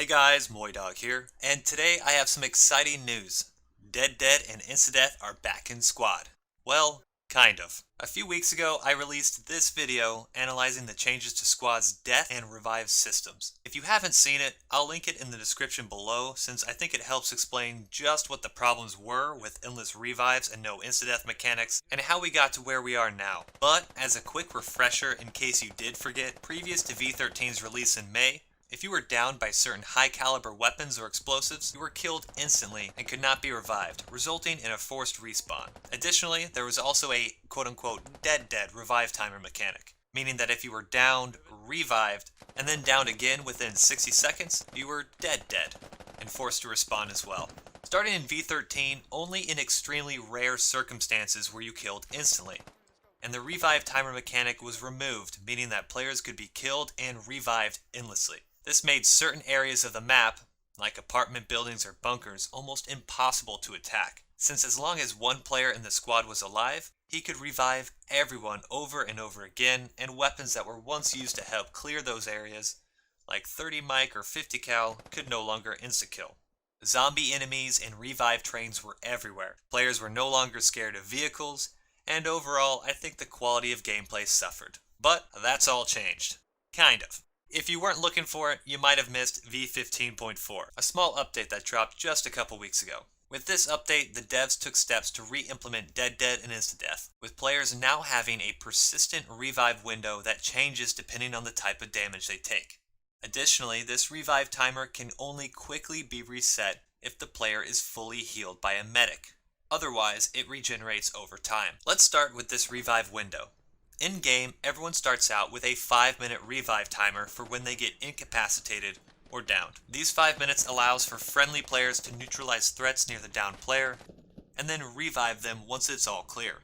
guys, MoiDawg here, and today I have some exciting news. Dead and Instadeath are back in squad. Well, kind of. A few weeks ago, I released this video analyzing the changes to squad's death and revive systems. If you haven't seen it, I'll link it in the description below since I think it helps explain just what the problems were with endless revives and no Instadeath mechanics, and how we got to where we are now. But as a quick refresher in case you did forget, previous to V13's release in May, if you were downed by certain high-caliber weapons or explosives, you were killed instantly and could not be revived, resulting in a forced respawn. Additionally, there was also a quote-unquote dead revive timer mechanic, meaning that if you were downed, revived, and then downed again within 60 seconds, you were dead, and forced to respawn as well. Starting in V13, only in extremely rare circumstances were you killed instantly, and the revive timer mechanic was removed, meaning that players could be killed and revived endlessly. This made certain areas of the map, like apartment buildings or bunkers, almost impossible to attack, since as long as one player in the squad was alive, he could revive everyone over and over again, and weapons that were once used to help clear those areas, like 30 mic or 50 cal, could no longer insta-kill. Zombie enemies and revive trains were everywhere. Players were no longer scared of vehicles, and overall, I think the quality of gameplay suffered. But that's all changed. Kind of. If you weren't looking for it, you might have missed V15.4, a small update that dropped just a couple weeks ago. With this update, the devs took steps to re-implement Dead and Instadeath, with players now having a persistent revive window that changes depending on the type of damage they take. Additionally, this revive timer can only quickly be reset if the player is fully healed by a medic. Otherwise, it regenerates over time. Let's start with this revive window. In-game, everyone starts out with a 5-minute revive timer for when they get incapacitated or downed. These 5 minutes allows for friendly players to neutralize threats near the downed player, and then revive them once it's all clear.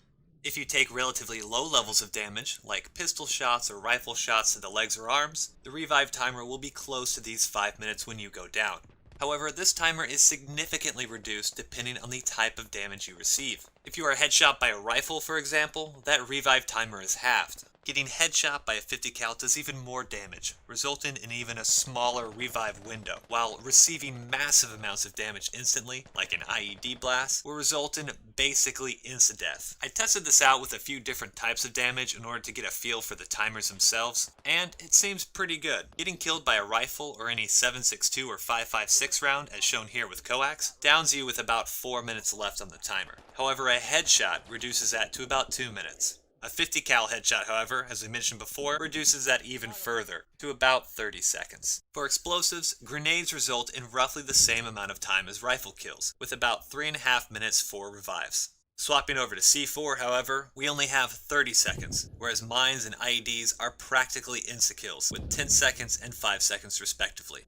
If you take relatively low levels of damage, like pistol shots or rifle shots to the legs or arms, the revive timer will be close to these 5 minutes when you go down. However, this timer is significantly reduced depending on the type of damage you receive. If you are headshot by a rifle, for example, that revive timer is halved. Getting headshot by a 50 cal does even more damage, resulting in even a smaller revive window, while receiving massive amounts of damage instantly, like an IED blast, will result in basically insta-death. I tested this out with a few different types of damage in order to get a feel for the timers themselves, and it seems pretty good. Getting killed by a rifle or any 7.62 or 5.56 round, as shown here with coax, downs you with about 4 minutes left on the timer. However, a headshot reduces that to about 2 minutes. A 50 cal headshot, however, as I mentioned before, reduces that even further, to about 30 seconds. For explosives, grenades result in roughly the same amount of time as rifle kills, with about 3.5 minutes for revives. Swapping over to C4, however, we only have 30 seconds, whereas mines and IEDs are practically insta-kills, with 10 seconds and 5 seconds respectively.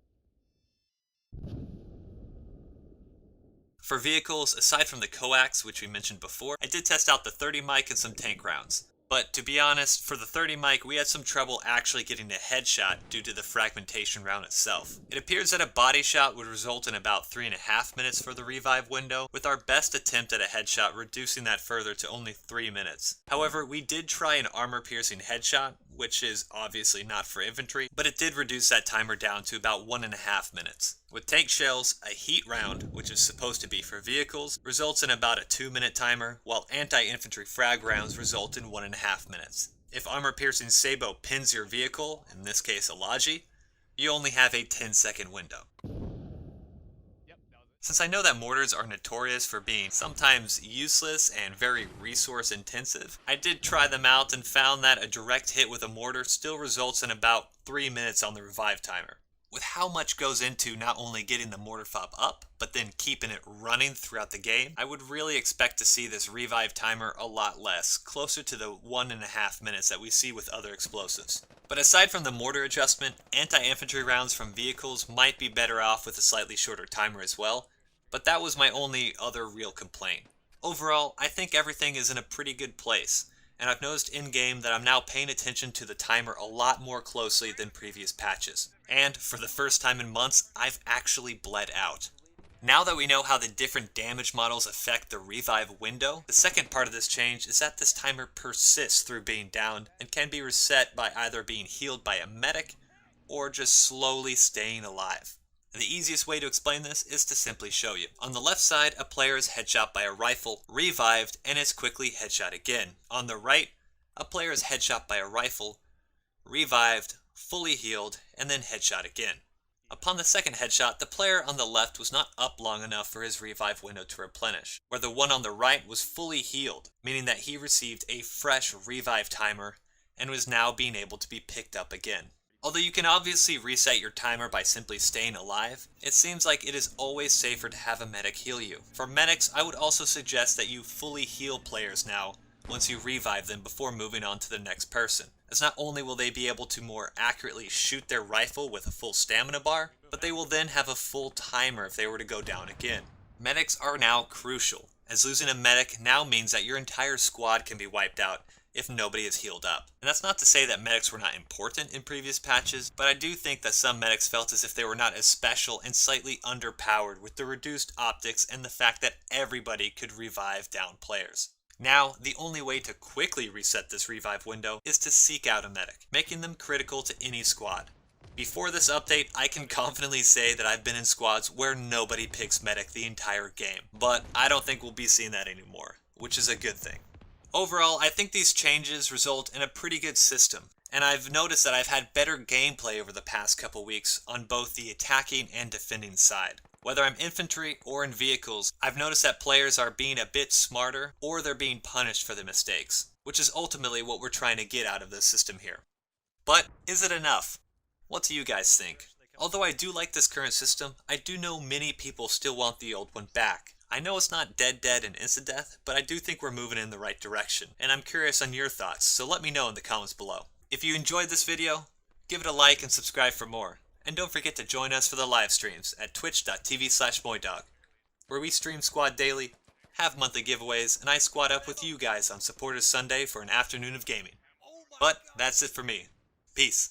For vehicles, aside from the coax, which we mentioned before, I did test out the 30 mic and some tank rounds. But to be honest, for the 30 mic, we had some trouble actually getting a headshot due to the fragmentation round itself. It appears that a body shot would result in about 3.5 minutes for the revive window, with our best attempt at a headshot reducing that further to only 3 minutes. However, we did try an armor-piercing headshot, which is obviously not for infantry, but it did reduce that timer down to about 1.5 minutes. With tank shells, a heat round, which is supposed to be for vehicles, results in about a 2-minute timer, while anti-infantry frag rounds result in 1.5 minutes. If armor-piercing Sabo pins your vehicle, in this case a Logi, you only have a 10-second window. Since I know that mortars are notorious for being sometimes useless and very resource intensive, I did try them out and found that a direct hit with a mortar still results in about 3 minutes on the revive timer. With how much goes into not only getting the mortar fob up, but then keeping it running throughout the game, I would really expect to see this revive timer a lot less, closer to the 1.5 minutes that we see with other explosives. But aside from the mortar adjustment, anti-infantry rounds from vehicles might be better off with a slightly shorter timer as well, but that was my only other real complaint. Overall, I think everything is in a pretty good place, and I've noticed in-game that I'm now paying attention to the timer a lot more closely than previous patches. And, for the first time in months, I've actually bled out. Now that we know how the different damage models affect the revive window, the second part of this change is that this timer persists through being downed and can be reset by either being healed by a medic or just slowly staying alive. And the easiest way to explain this is to simply show you. On the left side, a player is headshot by a rifle, revived, and is quickly headshot again. On the right, a player is headshot by a rifle, revived, fully healed, and then headshot again. Upon the second headshot, the player on the left was not up long enough for his revive window to replenish, where the one on the right was fully healed, meaning that he received a fresh revive timer and was now being able to be picked up again. Although you can obviously reset your timer by simply staying alive, it seems like it is always safer to have a medic heal you. For medics, I would also suggest that you fully heal players now once you revive them before moving on to the next person, as not only will they be able to more accurately shoot their rifle with a full stamina bar, but they will then have a full timer if they were to go down again. Medics are now crucial, as losing a medic now means that your entire squad can be wiped out if nobody is healed up. And that's not to say that medics were not important in previous patches, but I do think that some medics felt as if they were not as special and slightly underpowered with the reduced optics and the fact that everybody could revive down players. Now, the only way to quickly reset this revive window is to seek out a medic, making them critical to any squad. Before this update, I can confidently say that I've been in squads where nobody picks medic the entire game, but I don't think we'll be seeing that anymore, which is a good thing. Overall, I think these changes result in a pretty good system, and I've noticed that I've had better gameplay over the past couple weeks on both the attacking and defending side. Whether I'm infantry or in vehicles, I've noticed that players are being a bit smarter or they're being punished for their mistakes, which is ultimately what we're trying to get out of this system here. But is it enough? What do you guys think? Although I do like this current system, I do know many people still want the old one back. I know it's not dead and Instadeath, but I do think we're moving in the right direction, and I'm curious on your thoughts, so let me know in the comments below. If you enjoyed this video, give it a like and subscribe for more. And don't forget to join us for the live streams at twitch.tv/MoiDawg, where we stream squad daily, have monthly giveaways, and I squad up with you guys on Supporters Sunday for an afternoon of gaming. But that's it for me. Peace.